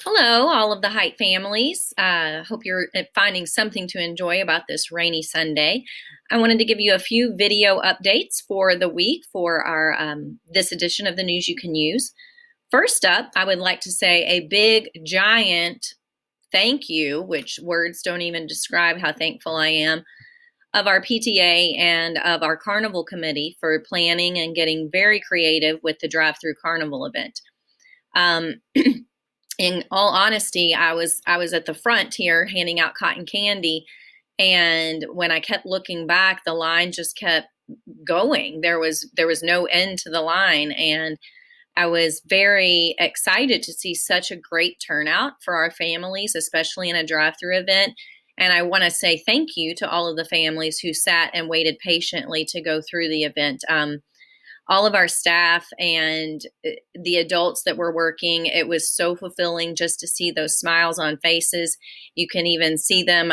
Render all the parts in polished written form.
Hello, all of the Height families. Hope you're finding something to enjoy about this rainy Sunday. I wanted to give you a few video updates for the week for our this edition of the News You Can Use. First up, I would like to say a big, giant thank you, which words don't even describe how thankful I am, of our PTA and of our Carnival Committee for planning and getting very creative with the drive-through Carnival event. Um, in all honesty, I was at the front here handing out cotton candy, and when I kept looking back, the line just kept going. There was no end to the line, and I was very excited to see such a great turnout for our families, especially in a drive-through event. And I want to say thank you to all of the families who sat and waited patiently to go through the event. All of our staff and the adults that were working, it was so fulfilling just to see those smiles on faces. You can even see them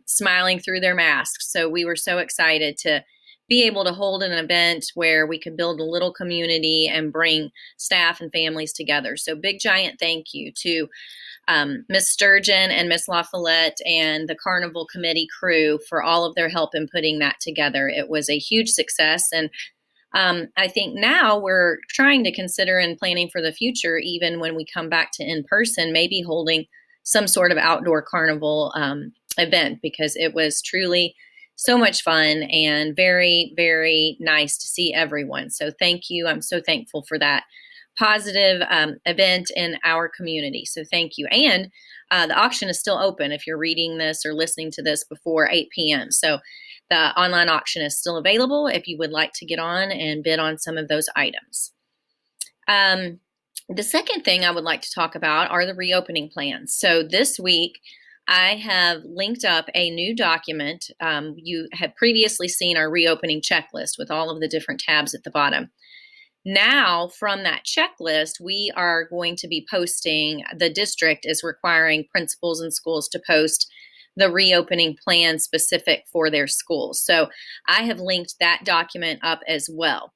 smiling through their masks. So we were so excited to be able to hold an event where we could build a little community and bring staff and families together. So big giant thank you to Miss Sturgeon and Miss LaFollette and the Carnival Committee crew for all of their help in putting that together. It was a huge success, and I think now we're trying to consider and planning for the future, even when we come back to in person, maybe holding some sort of outdoor carnival event, because it was truly so much fun and very, very nice to see everyone. So thank you. I'm so thankful for that positive event in our community. So thank you. And the auction is still open if you're reading this or listening to this before 8 p.m. So the online auction is still available if you would like to get on and bid on some of those items. The second thing I would like to talk about are the reopening plans. So this week, I have linked up a new document. You had previously seen our reopening checklist with all of the different tabs at the bottom. Now, from that checklist, we are going to be posting, the district is requiring principals and schools to post the reopening plan specific for their schools. So I have linked that document up as well.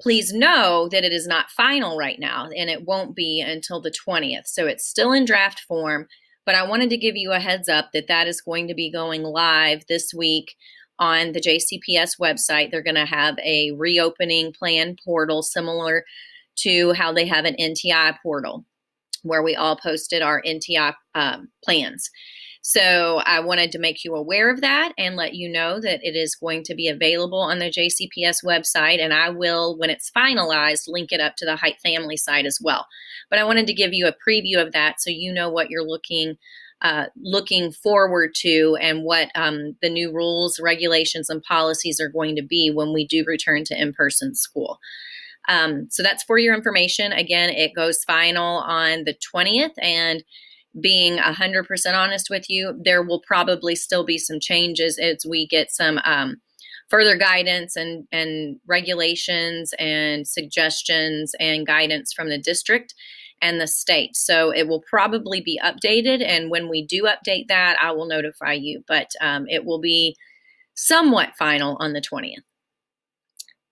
Please know that it is not final right now, and it won't be until the 20th. So it's still in draft form, but I wanted to give you a heads up that that is going to be going live this week on the JCPS website. They're going to have a reopening plan portal similar to how they have an NTI portal, where we all posted our NTI plans. So I wanted to make you aware of that and let you know that it is going to be available on the JCPS website, and I will, when it's finalized, link it up to the Height Family site as well. But I wanted to give you a preview of that so you know what you're looking forward to and what the new rules, regulations, and policies are going to be when we do return to in-person school. So that's for your information. Again, it goes final on the 20th, and being 100% honest with you, there will probably still be some changes as we get some further guidance and regulations and suggestions and guidance from the district and the state. So it will probably be updated, and when we do update that, I will notify you, but it will be somewhat final on the 20th.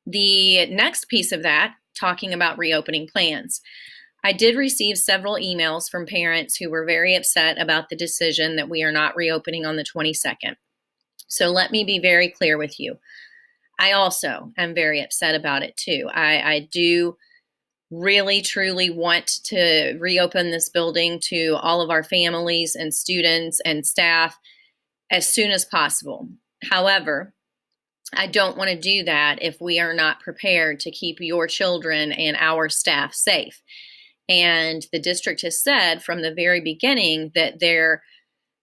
The next piece of that, talking about reopening plans. I did receive several emails from parents who were very upset about the decision that we are not reopening on the 22nd. So let me be very clear with you. I also am very upset about it too. I do really, truly want to reopen this building to all of our families and students and staff as soon as possible. However, I don't want to do that if we are not prepared to keep your children and our staff safe. And the district has said from the very beginning that they're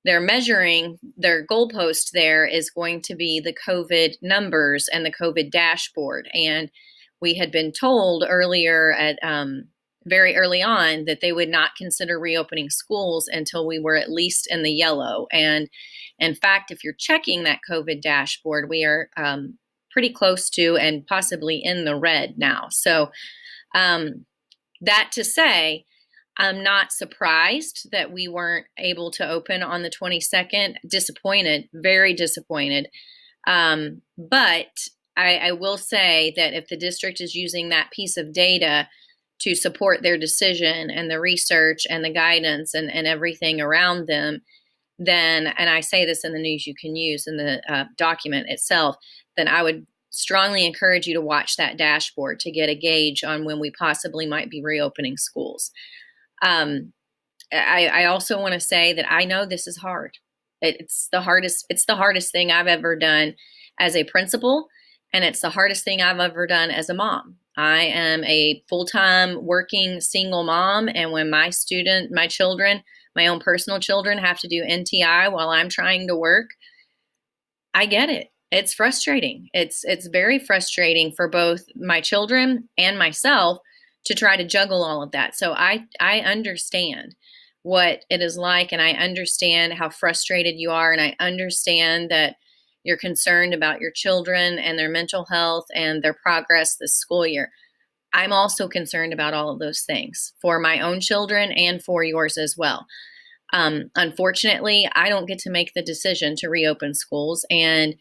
measuring, their goalpost there is going to be the COVID numbers and the COVID dashboard. And we had been told earlier very early on that they would not consider reopening schools until we were at least in the yellow. And in fact, if you're checking that COVID dashboard, we are pretty close to and possibly in the red now. So that to say, I'm not surprised that we weren't able to open on the 22nd. Disappointed, very disappointed. But I will say that if the district is using that piece of data to support their decision and the research and the guidance and everything around them, then, and I say this in the news you can use in the document itself, then I would strongly encourage you to watch that dashboard to get a gauge on when we possibly might be reopening schools. I also want to say that I know this is hard. It's the hardest thing I've ever done as a principal, and it's the hardest thing I've ever done as a mom. I am a full-time working single mom, and when my children, my own personal children, have to do NTI while I'm trying to work, I get it. It's frustrating. It's very frustrating for both my children and myself to try to juggle all of that. So I understand what it is like, and I understand how frustrated you are, and I understand that you're concerned about your children and their mental health and their progress this school year. I'm also concerned about all of those things for my own children and for yours as well. Unfortunately, I don't get to make the decision to reopen schools, and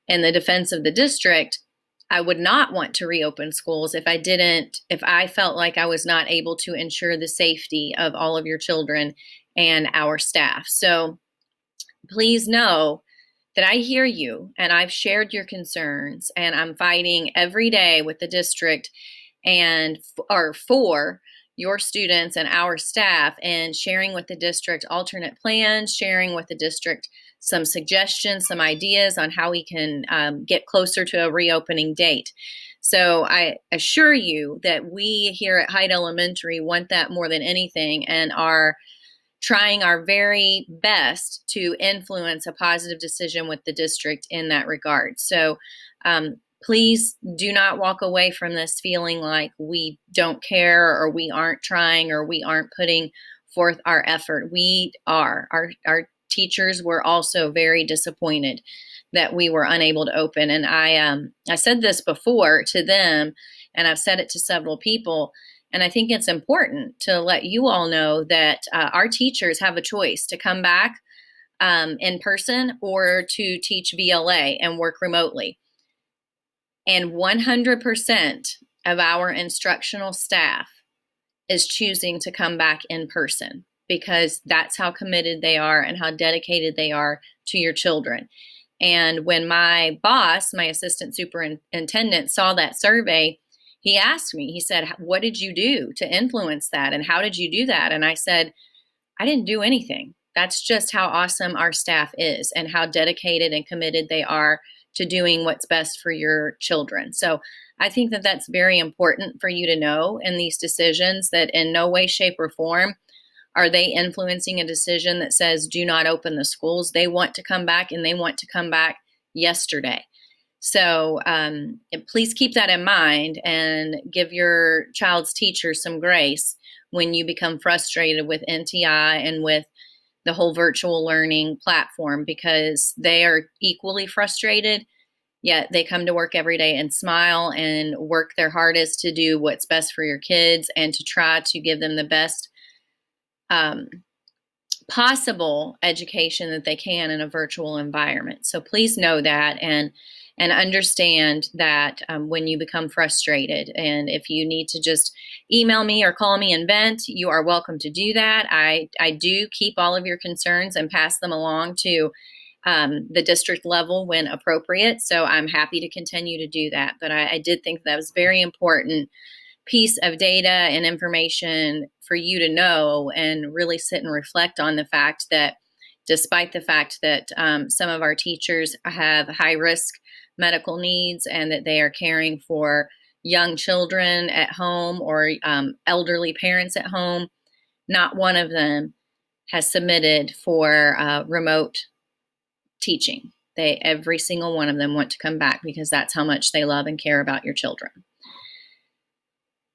in the defense of the district, I would not want to reopen schools if I felt like I was not able to ensure the safety of all of your children and our staff. So please know that I hear you, and I've shared your concerns, and I'm fighting every day with the district and for your students and our staff, and sharing with the district alternate plans, sharing with the district some suggestions, some ideas on how we can get closer to a reopening date. So I assure you that we here at Hyde Elementary want that more than anything, and are trying our very best to influence a positive decision with the district in that regard. So please do not walk away from this feeling like we don't care, or we aren't trying, or we aren't putting forth our effort. We are. Our teachers were also very disappointed that we were unable to open. And I said this before to them, and I've said it to several people. And I think it's important to let you all know that our teachers have a choice to come back in person or to teach VLA and work remotely. And 100% of our instructional staff is choosing to come back in person, because that's how committed they are and how dedicated they are to your children. And when my boss, my assistant superintendent, saw that survey, he asked me, he said, "What did you do to influence that? And how did you do that?" And I said, "I didn't do anything. That's just how awesome our staff is and how dedicated and committed they are to doing what's best for your children." So I think that that's very important for you to know in these decisions, that in no way, shape, or form are they influencing a decision that says do not open the schools. They want to come back, and they want to come back yesterday. So please keep that in mind, and give your child's teacher some grace when you become frustrated with NTI and with the whole virtual learning platform, because they are equally frustrated, yet they come to work every day and smile and work their hardest to do what's best for your kids and to try to give them the best possible education that they can in a virtual environment. So please know that, and understand that when you become frustrated, and if you need to just email me or call me and vent, you are welcome to do that. I do keep all of your concerns and pass them along to the district level when appropriate. So I'm happy to continue to do that. But I did think that was very important piece of data and information for you to know, and really sit and reflect on the fact that despite the fact that some of our teachers have high risk medical needs, and that they are caring for young children at home or elderly parents at home, not one of them has submitted for remote teaching. Every single one of them want to come back, because that's how much they love and care about your children.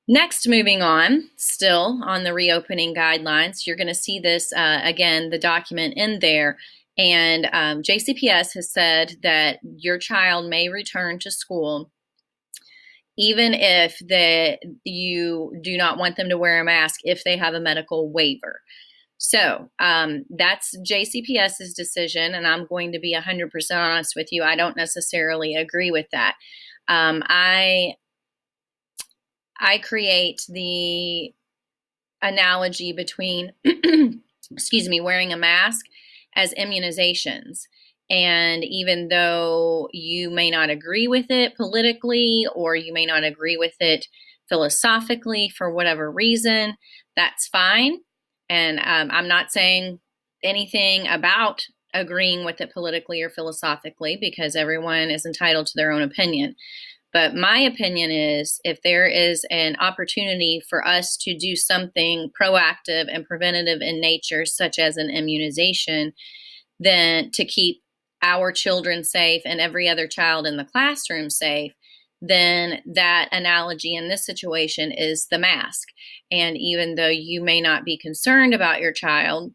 Next, moving on, still on the reopening guidelines, you're going to see this, again, the document in there. And JCPS has said that your child may return to school even if you do not want them to wear a mask if they have a medical waiver. So that's JCPS's decision, and I'm going to be 100% honest with you. I don't necessarily agree with that. I create the analogy between, excuse me, wearing a mask as immunizations. And even though you may not agree with it politically, or you may not agree with it philosophically for whatever reason, that's fine. And I'm not saying anything about agreeing with it politically or philosophically, because everyone is entitled to their own opinion. But my opinion is, if there is an opportunity for us to do something proactive and preventative in nature, such as an immunization, then to keep our children safe and every other child in the classroom safe, then that analogy in this situation is the mask. And even though you may not be concerned about your child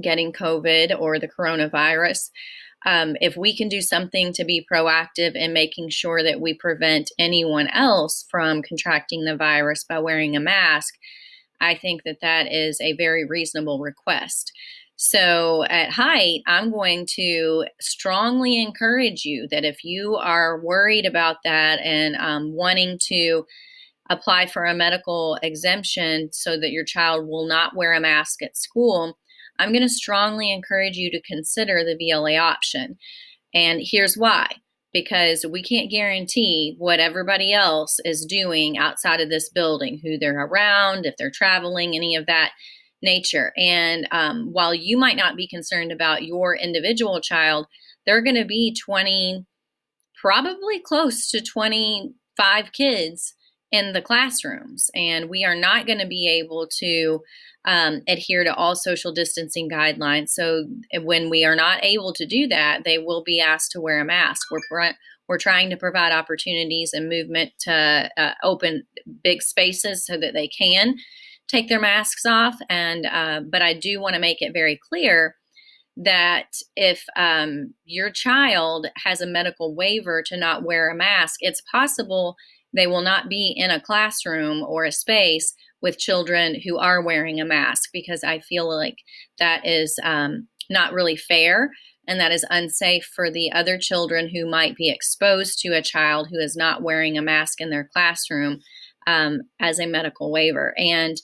getting COVID or the coronavirus, if we can do something to be proactive in making sure that we prevent anyone else from contracting the virus by wearing a mask, I think that that is a very reasonable request. So at Height, I'm going to strongly encourage you that if you are worried about that and wanting to apply for a medical exemption so that your child will not wear a mask at school, I'm going to strongly encourage you to consider the VLA option. And here's why. Because we can't guarantee what everybody else is doing outside of this building, who they're around, if they're traveling, any of that nature. And while you might not be concerned about your individual child, there are going to be 20, probably close to 25 kids in the classrooms, and we are not going to be able to adhere to all social distancing guidelines. So when we are not able to do that, they will be asked to wear a mask. We're trying to provide opportunities and movement to open big spaces so that they can take their masks off. And but I do want to make it very clear that if your child has a medical waiver to not wear a mask, it's possible they will not be in a classroom or a space with children who are wearing a mask, because I feel like that is not really fair, and that is unsafe for the other children who might be exposed to a child who is not wearing a mask in their classroom as a medical waiver. And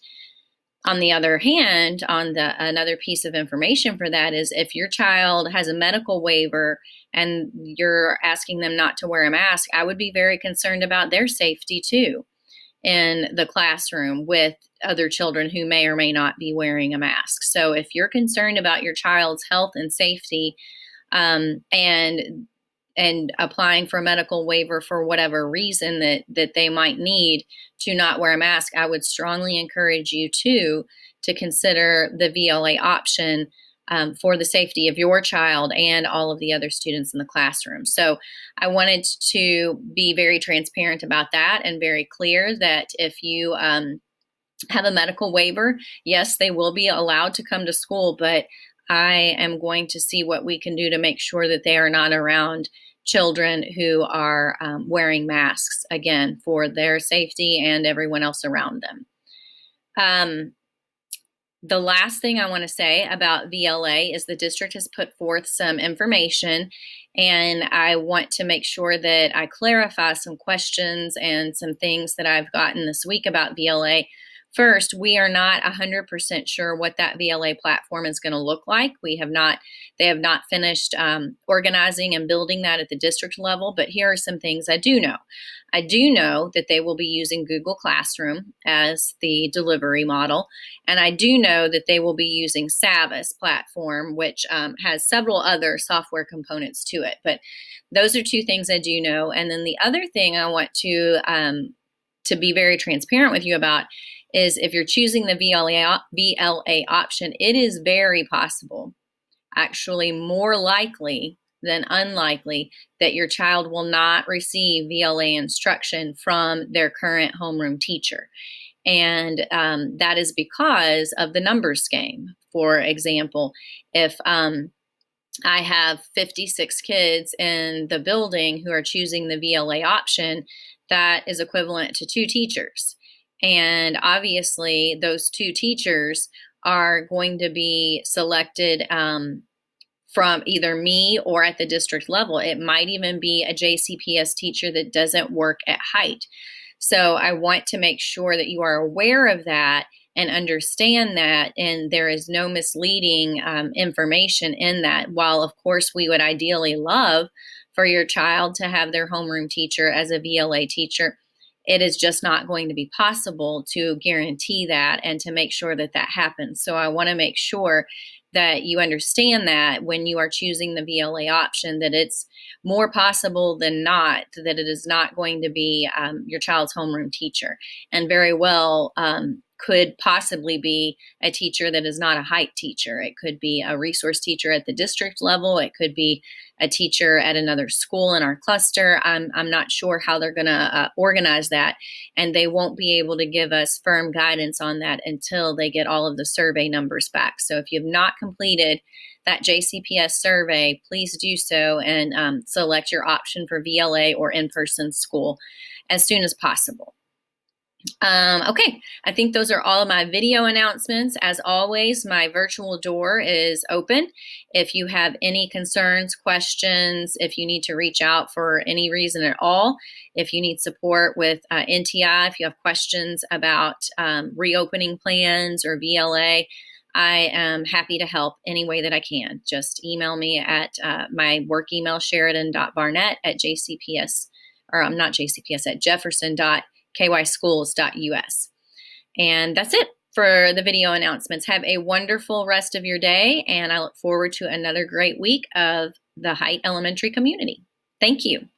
on the other hand, another piece of information for that is, if your child has a medical waiver and you're asking them not to wear a mask, I would be very concerned about their safety too in the classroom with other children who may or may not be wearing a mask. So if you're concerned about your child's health and safety, and applying for a medical waiver for whatever reason that they might need to not wear a mask, I would strongly encourage you to consider the VLA option for the safety of your child and all of the other students in the classroom. So I wanted to be very transparent about that and very clear that if you have a medical waiver, yes, they will be allowed to come to school, but I am going to see what we can do to make sure that they are not around children who are wearing masks, again, for their safety and everyone else around them. The last thing I want to say about VLA is the district has put forth some information, and I want to make sure that I clarify some questions and some things that I've gotten this week about VLA. First, we are not 100% sure what that VLA platform is going to look like. They have not finished organizing and building that at the district level, but here are some things I do know. I do know that they will be using Google Classroom as the delivery model, and I do know that they will be using Savvis platform, which has several other software components to it. But those are two things I do know. And then the other thing I want to be very transparent with you about is, if you're choosing the VLA option, it is very possible, actually more likely than unlikely, that your child will not receive VLA instruction from their current homeroom teacher. And that is because of the numbers game. For example, if I have 56 kids in the building who are choosing the VLA option, that is equivalent to 2 teachers. And obviously, those 2 teachers are going to be selected from either me or at the district level. It might even be a JCPS teacher that doesn't work at Height. So I want to make sure that you are aware of that and understand that, and there is no misleading information in that. While, of course, we would ideally love for your child to have their homeroom teacher as a VLA teacher, it is just not going to be possible to guarantee that and to make sure that that happens. So I want to make sure that you understand that when you are choosing the VLA option, that it's more possible than not that it is not going to be your child's homeroom teacher, and very well could possibly be a teacher that is not a height teacher. It could be a resource teacher at the district level. It could be a teacher at another school in our cluster. I'm not sure how they're going to organize that, and they won't be able to give us firm guidance on that until they get all of the survey numbers back. So if you have not completed that JCPS survey, please do so and select your option for VLA or in-person school as soon as possible. Okay, I think those are all of my video announcements. As always, my virtual door is open. If you have any concerns, questions, if you need to reach out for any reason at all, if you need support with NTI, if you have questions about reopening plans or VLA, I am happy to help any way that I can. Just email me at my work email, sheridan.barnett@jcps, or I'm not JCPS, at jefferson.kyschools.us. And that's it for the video announcements. Have a wonderful rest of your day, and I look forward to another great week of the Height Elementary community. Thank you.